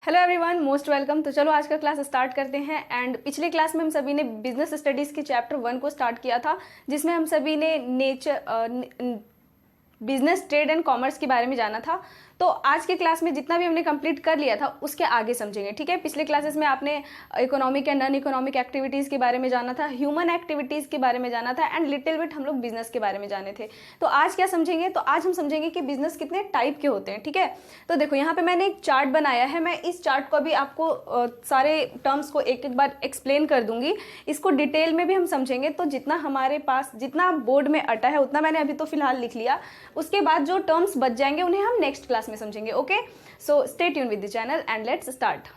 Hello everyone, most welcome. तो चलो आज का क्लास स्टार्ट करते हैं। एंड पिछले क्लास में हम सभी ने बिजनेस स्टडीज़ के चैप्टर 1 को स्टार्ट किया था, जिसमें हम सभी ने बिजनेस, ट्रेड एंड कॉमर्स के बारे में जाना था। तो आज के क्लास में जितना भी हमने कंप्लीट कर लिया था उसके आगे समझेंगे। ठीक है, पिछले क्लासेस में आपने economic and non economic activities के बारे में जाना था, ह्यूमन एक्टिविटीज़ के बारे में जाना था, एंड लिटिल बिट हम लोग बिजनेस के बारे में जाने थे। तो आज क्या समझेंगे? तो आज हम समझेंगे कि बिजनेस कितने टाइप के होते हैं। ठीक है, तो देखो यहाँ पे मैंने एक चार्ट बनाया है। मैं इस चार्ट को भी आपको सारे टर्म्स को एक एक बार एक्सप्लेन कर दूंगी। इसको डिटेल में भी हम समझेंगे। तो जितना हमारे पास, जितना बोर्ड में अटा है उतना मैंने अभी तो फिलहाल लिख लिया। उसके बाद जो टर्म्स बच जाएंगे उन्हें हम नेक्स्ट क्लास में समझेंगे। Okay, so stay tune with the channel and let's start.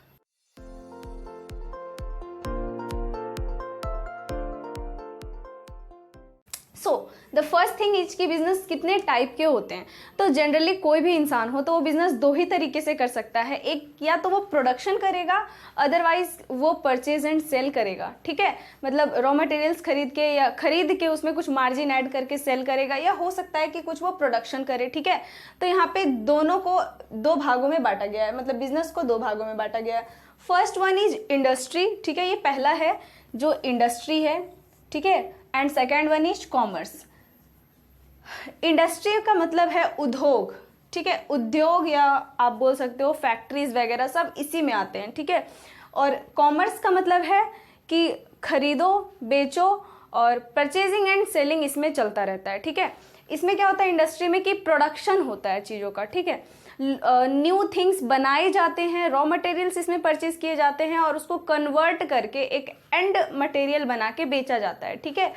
So the first thing is कि बिजनेस कितने टाइप के होते हैं। तो जनरली कोई भी इंसान हो तो वो बिजनेस दो ही तरीके से कर सकता है। एक, या तो वो प्रोडक्शन करेगा, अदरवाइज वो परचेज एंड सेल करेगा। ठीक है, मतलब रॉ मटेरियल्स खरीद के या खरीद के उसमें कुछ मार्जिन ऐड करके सेल करेगा, या हो सकता है कि कुछ वो प्रोडक्शन करे। ठीक है, तो यहाँ पे दोनों को दो भागों में बांटा गया है, मतलब बिजनेस को दो भागों में बांटा गया है। First one is industry. ठीक है, ये पहला है जो इंडस्ट्री है। ठीक है, and second one is commerce. Industry का मतलब है उद्योग। ठीक है, उद्योग या आप बोल सकते हो फैक्ट्रीज वगैरह सब इसी में आते हैं। ठीक है, और कॉमर्स का मतलब है कि खरीदो, बेचो और परचेजिंग एंड सेलिंग इसमें चलता रहता है। ठीक है, इसमें क्या होता है इंडस्ट्री में कि प्रोडक्शन होता है चीज़ों का। ठीक है, न्यू थिंग्स बनाए जाते हैं, रॉ मटेरियल्स इसमें परचेज किए जाते हैं और उसको कन्वर्ट करके एक एंड मटेरियल बना के बेचा जाता है। ठीक है,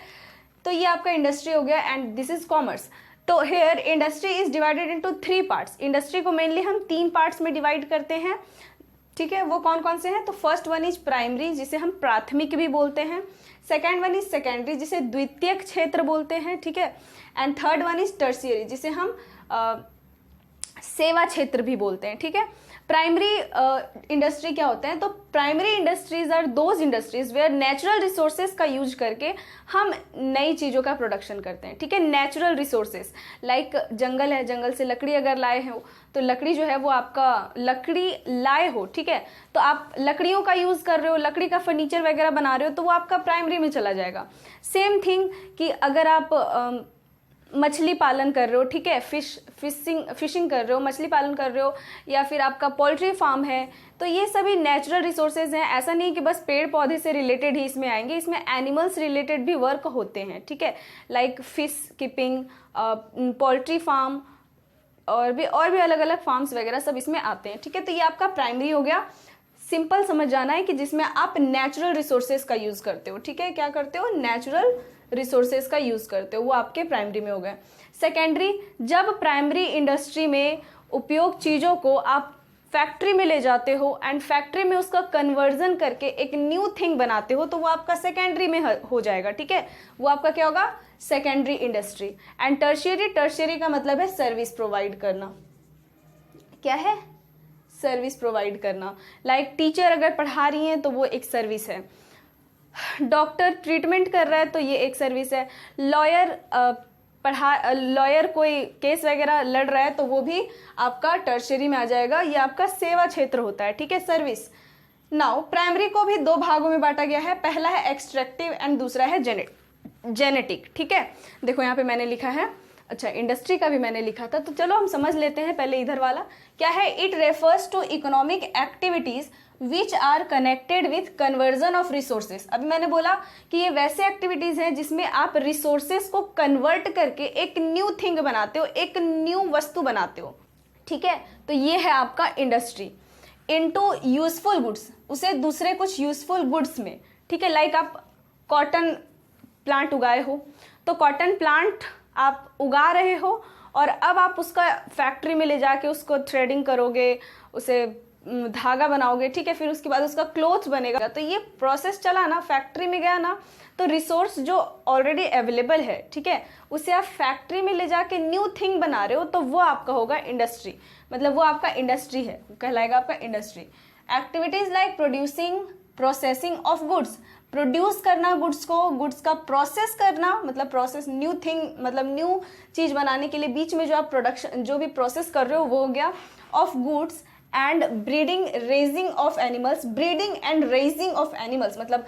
तो ये आपका इंडस्ट्री हो गया एंड दिस इज कॉमर्स। तो here industry is divided into 3 parts. Industry को मेनली हम 3 पार्ट्स में डिवाइड करते हैं। ठीक है, वो कौन कौन से हैं? तो फर्स्ट वन इज प्राइमरी, जिसे हम प्राथमिक भी बोलते हैं। सेकेंड वन इज सेकेंडरी, जिसे द्वितीयक क्षेत्र बोलते हैं। ठीक है, and third one is tertiary, जिसे हम सेवा क्षेत्र भी बोलते हैं। ठीक है, प्राइमरी इंडस्ट्री क्या होते हैं? तो primary industries are those industries where natural resources का यूज करके हम नई चीज़ों का प्रोडक्शन करते हैं। ठीक है, नेचुरल रिसोर्सेज लाइक जंगल है, जंगल से लकड़ी अगर लाए हो तो लकड़ी जो है वो आपका लकड़ी लाए हो। ठीक है, तो आप लकड़ियों का यूज़ कर रहे हो, लकड़ी का फर्नीचर वगैरह बना रहे हो, तो वो आपका प्राइमरी में चला जाएगा। सेम थिंग कि अगर आप मछली पालन कर रहे हो, ठीक है, फिशिंग कर रहे हो, मछली पालन कर रहे हो, या फिर आपका पोल्ट्री फार्म है, तो ये सभी नेचुरल रिसोर्सेज हैं। ऐसा नहीं कि बस पेड़ पौधे से रिलेटेड ही इसमें आएंगे, इसमें एनिमल्स रिलेटेड भी वर्क होते हैं। ठीक है, like fish keeping, poultry farm और भी अलग अलग फार्म्स वगैरह सब इसमें आते हैं। ठीक है, तो ये आपका प्राइमरी हो गया। सिंपल समझ जाना है कि जिसमें आप नेचुरल रिसोर्सेज का यूज करते हो। ठीक है, क्या करते हो? नेचुरल रिसोर्सेज का यूज करते हो, वो आपके प्राइमरी में हो गए। सेकेंडरी, जब प्राइमरी इंडस्ट्री में उपयोग चीज़ों को आप फैक्ट्री में ले जाते हो एंड फैक्ट्री में उसका कन्वर्जन करके एक न्यू थिंग बनाते हो, तो वो आपका सेकेंडरी में हो जाएगा। ठीक है, वो आपका क्या होगा? Secondary industry. And tertiary, tertiary का मतलब है सर्विस प्रोवाइड करना। क्या है? सर्विस प्रोवाइड करना। लाइक टीचर अगर पढ़ा रही हैं तो वो एक सर्विस है। डॉक्टर ट्रीटमेंट कर रहा है तो ये एक सर्विस है। लॉयर कोई केस वगैरह लड़ रहा है तो वो भी आपका टर्शियरी में आ जाएगा। ये आपका सेवा क्षेत्र होता है। ठीक है, सर्विस। नाउ प्राइमरी को भी 2 भागों में बांटा गया है। पहला है एक्सट्रैक्टिव एंड दूसरा है जेनेटिक। ठीक है, देखो यहाँ पे मैंने लिखा है, अच्छा इंडस्ट्री का भी मैंने लिखा था, तो चलो हम समझ लेते हैं पहले इधर वाला क्या है। It refers to economic activities which are connected with conversion of resources. अभी मैंने बोला कि ये वैसे एक्टिविटीज हैं जिसमें आप रिसोर्सेज को कन्वर्ट करके एक न्यू थिंग बनाते हो, एक न्यू वस्तु बनाते हो। ठीक है, तो ये है आपका इंडस्ट्री। इनटू यूजफुल गुड्स, उसे दूसरे कुछ यूजफुल गुड्स में। ठीक है, लाइक आप कॉटन प्लांट उगाए हो, तो कॉटन प्लांट आप उगा रहे हो और अब आप उसका फैक्ट्री में ले जाके उसको थ्रेडिंग करोगे, उसे धागा बनाओगे। ठीक है, फिर उसके बाद उसका क्लोथ बनेगा। तो ये प्रोसेस चला ना, फैक्ट्री में गया ना, तो रिसोर्स जो ऑलरेडी अवेलेबल है, ठीक है, उसे आप फैक्ट्री में ले जाके न्यू थिंग बना रहे हो, तो वो आपका होगा इंडस्ट्री। मतलब वो आपका इंडस्ट्री है, कहलाएगा आपका industry. Activities like producing, processing of goods, produce करना गुड्स को, गुड्स का प्रोसेस करना, मतलब प्रोसेस न्यू थिंग, मतलब न्यू चीज बनाने के लिए बीच में जो आप प्रोडक्शन, जो भी प्रोसेस कर रहे हो वो हो गया। Of goods and breeding raising of animals, breeding and raising of animals मतलब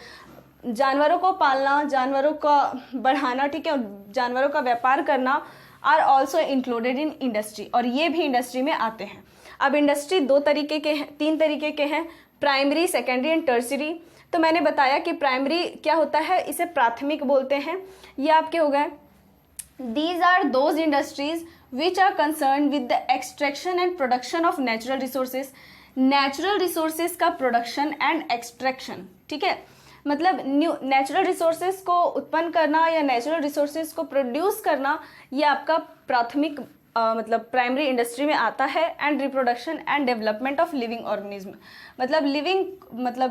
जानवरों को पालना, जानवरों का बढ़ाना, ठीक है, और जानवरों का व्यापार करना are also included in industry, और ये भी इंडस्ट्री में आते हैं। अब इंडस्ट्री दो तरीके के हैं, तीन तरीके के हैं, प्राइमरी, सेकेंडरी एंड टर्सरी। तो मैंने बताया कि प्राइमरी क्या होता है, इसे प्राथमिक बोलते हैं। ये आपके हो गए, these are those industries which are concerned with the extraction and production of natural resources, natural resources का production and extraction, ठीक है, मतलब न्यू नेचुरल रिसोर्सेज को उत्पन्न करना या नेचुरल रिसोर्सेज को प्रोड्यूस करना, ये आपका प्राथमिक मतलब प्राइमरी इंडस्ट्री में आता है। And reproduction and development of living organism, मतलब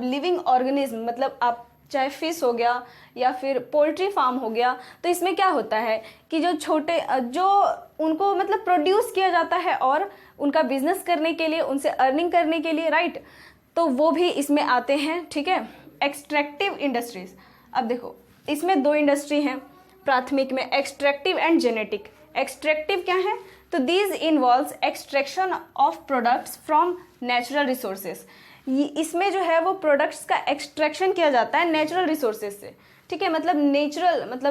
लिविंग ऑर्गेनिज्म मतलब आप चाहे फिश हो गया या फिर पोल्ट्री फार्म हो गया, तो इसमें क्या होता है कि जो उनको मतलब प्रोड्यूस किया जाता है और उनका बिजनेस करने के लिए, उनसे अर्निंग करने के लिए, राइट, तो वो भी इसमें आते हैं, ठीक है। एक्सट्रैक्टिव इंडस्ट्रीज, अब देखो इसमें दो इंडस्ट्री हैं प्राथमिक में, एक्सट्रैक्टिव एंड जेनेटिक। एक्सट्रैक्टिव क्या है, तो these involves extraction of products from natural resources, इसमें जो है वो प्रोडक्ट्स का एक्सट्रैक्शन किया जाता है नेचुरल रिसोर्सेज से, ठीक है, मतलब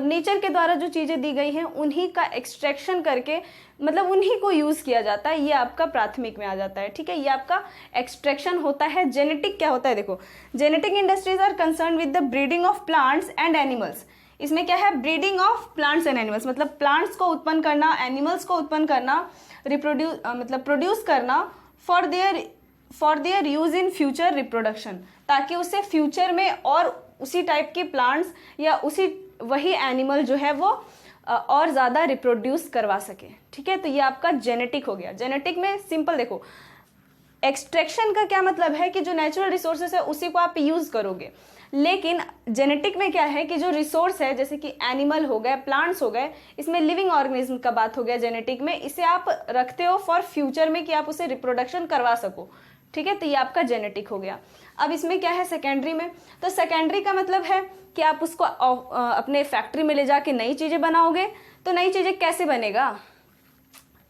नेचर के द्वारा जो चीज़ें दी गई हैं उन्हीं का एक्सट्रैक्शन करके मतलब उन्हीं को यूज़ किया जाता है, ये आपका प्राथमिक में आ जाता है, ठीक है, ये आपका एक्सट्रैक्शन होता है। जेनेटिक क्या होता है, देखो genetic industries are concern with the breeding of plants and animals. इसमें क्या है, breeding of plants and animals, मतलब प्लांट्स को उत्पन्न करना, एनिमल्स को उत्पन्न करना, प्रोड्यूस करना for their use in future reproduction, ताकि उससे फ्यूचर में और उसी टाइप के प्लांट्स या वही एनिमल जो है वो और ज़्यादा रिप्रोड्यूस करवा सके, ठीक है। तो ये आपका जेनेटिक हो गया। जेनेटिक में सिंपल देखो, एक्सट्रैक्शन का क्या मतलब है कि जो नेचुरल रिसोर्सेज है उसी को आप यूज़ करोगे, लेकिन जेनेटिक में क्या है कि जो रिसोर्स है जैसे कि एनिमल हो गए, प्लांट्स हो गए, इसमें लिविंग ऑर्गेनिज्म का बात हो गया जेनेटिक में, इसे आप रखते हो फॉर फ्यूचर में कि आप उसे रिप्रोडक्शन करवा सको, ठीक है, तो ये आपका जेनेटिक हो गया। अब इसमें क्या है सेकेंडरी में, तो सेकेंडरी का मतलब है कि आप उसको अपने फैक्ट्री में ले जाके नई चीज़ें बनाओगे। तो नई चीज़ें कैसे बनेगा,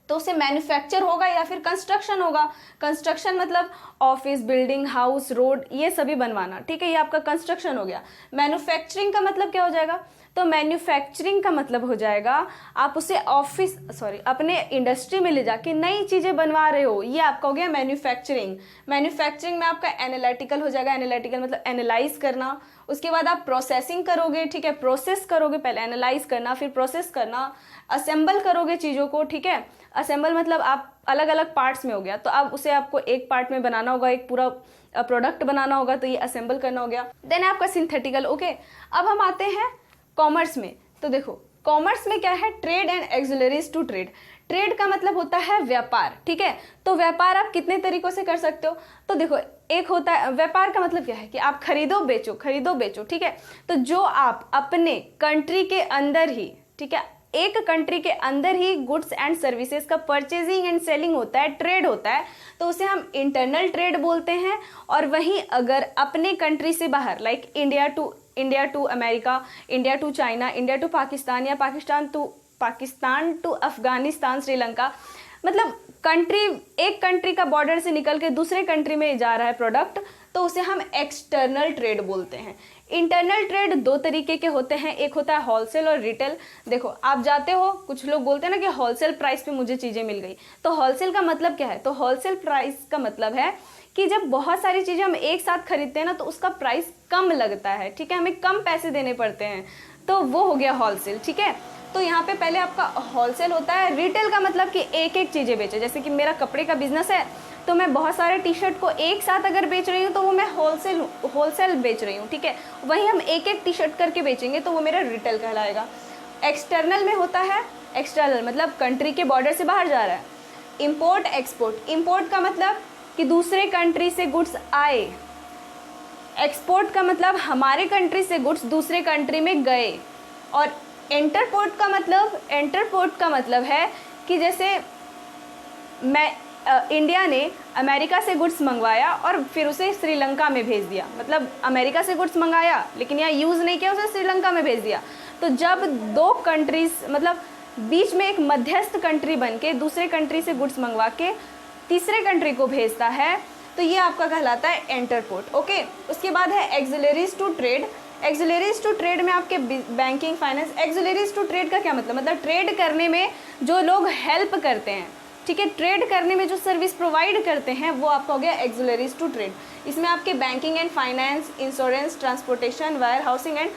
तो उसे मैन्युफैक्चर होगा या फिर कंस्ट्रक्शन होगा। कंस्ट्रक्शन मतलब ऑफिस, बिल्डिंग, हाउस, रोड, ये सभी बनवाना, ठीक है, ये आपका कंस्ट्रक्शन हो गया। मैन्युफैक्चरिंग का मतलब क्या हो जाएगा, तो मैन्युफैक्चरिंग का मतलब हो जाएगा आप उसे अपने इंडस्ट्री में ले जाके नई चीज़ें बनवा रहे हो, ये आपका हो गया मैन्युफैक्चरिंग। मैन्युफैक्चरिंग में आपका एनालिटिकल हो जाएगा, एनालिटिकल मतलब एनालाइज करना, उसके बाद आप प्रोसेसिंग करोगे, ठीक है, प्रोसेस करोगे, पहले एनालाइज करना फिर प्रोसेस करना, असेंबल करोगे चीज़ों को, ठीक है, असेंबल मतलब आप अलग अलग पार्ट्स में हो गया, तो अब उसे आपको एक पार्ट में बनाना होगा, एक पूरा प्रोडक्ट बनाना होगा, तो ये असेंबल करना हो गया। देन आपका सिंथेटिकल, ओके। अब हम आते हैं कॉमर्स में, तो देखो कॉमर्स में क्या है, trade and auxiliaries to trade. Trade का मतलब होता है व्यापार, ठीक है, तो व्यापार आप कितने तरीकों से कर सकते हो, तो देखो एक होता है व्यापार का मतलब क्या है कि आप खरीदो बेचो, ठीक है, तो जो आप अपने कंट्री के अंदर ही, ठीक है, एक कंट्री के अंदर ही गुड्स एंड सर्विसेज का परचेजिंग एंड सेलिंग होता है, ट्रेड होता है, तो उसे हम इंटरनल ट्रेड बोलते हैं। और वहीं अगर अपने कंट्री से बाहर like India to America, India to China, India to Pakistan या पाकिस्तान टू अफगानिस्तान, श्रीलंका, मतलब एक कंट्री का बॉर्डर से निकल के दूसरे कंट्री में जा रहा है प्रोडक्ट, तो उसे हम एक्सटर्नल ट्रेड बोलते हैं। इंटरनल ट्रेड दो तरीके के होते हैं, एक होता है होलसेल और रिटेल। देखो आप जाते हो, कुछ लोग बोलते हैं ना कि होलसेल प्राइस पे मुझे चीज़ें मिल गई, तो होलसेल का मतलब क्या है, तो होलसेल प्राइस का मतलब है कि जब बहुत सारी चीज़ें हम एक साथ खरीदते हैं ना, तो उसका प्राइस कम लगता है, ठीक है, हमें कम पैसे देने पड़ते हैं, तो वो हो गया होलसेल, ठीक है। तो यहाँ पे पहले आपका होलसेल होता है। रिटेल का मतलब कि एक एक चीज़ें बेचे, जैसे कि मेरा कपड़े का बिजनेस है, तो मैं बहुत सारे टी शर्ट को एक साथ अगर बेच रही हूँ तो वो मैं होलसेल बेच रही हूँ, ठीक है। वहीं हम एक एक टी शर्ट करके बेचेंगे तो वो मेरा रिटेल कहलाएगा। एक्सटर्नल में होता है, एक्सटर्नल मतलब कंट्री के बॉर्डर से बाहर जा रहा है। इम्पोर्ट एक्सपोर्ट, इम्पोर्ट का मतलब कि दूसरे कंट्री से गुड्स आए, एक्सपोर्ट का मतलब हमारे कंट्री से गुड्स दूसरे कंट्री में गए, और एंटरपोर्ट का मतलब है कि जैसे इंडिया ने अमेरिका से गुड्स मंगवाया और फिर उसे श्रीलंका में भेज दिया, मतलब अमेरिका से गुड्स मंगाया लेकिन यहाँ यूज़ नहीं किया, उसे श्रीलंका में भेज दिया। तो जब दो कंट्रीज मतलब बीच में एक मध्यस्थ कंट्री बन के दूसरे कंट्री से गुड्स मंगवा के तीसरे कंट्री को भेजता है, तो ये आपका कहलाता है एंटरपोर्ट। ओके, उसके बाद है auxiliaries to trade. Auxiliaries to trade में आपके banking, finance. Auxiliaries to trade का क्या मतलब ट्रेड करने में जो लोग हेल्प करते हैं, ठीक है, ट्रेड करने में जो सर्विस प्रोवाइड करते हैं, वो आपका हो गया एक्सिलरीज टू ट्रेड। इसमें आपके banking and finance, insurance, transportation, warehousing and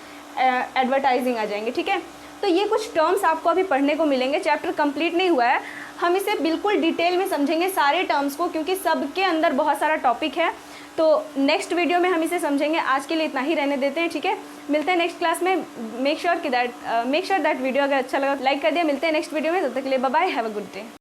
advertising आ जाएंगे, ठीक है। तो ये कुछ टर्म्स आपको अभी पढ़ने को मिलेंगे, चैप्टर कंप्लीट नहीं हुआ है, हम इसे बिल्कुल डिटेल में समझेंगे सारे टर्म्स को, क्योंकि सबके अंदर बहुत सारा टॉपिक है। तो नेक्स्ट वीडियो में हम इसे समझेंगे। आज के लिए इतना ही रहने देते हैं, ठीक है। मिलते हैं नेक्स्ट क्लास में। मेक श्योर दैट वीडियो अगर अच्छा लगा तो लाइक कर दिया। मिलते हैं नेक्स्ट वीडियो में, तब तक के लिए bye bye, have a good day.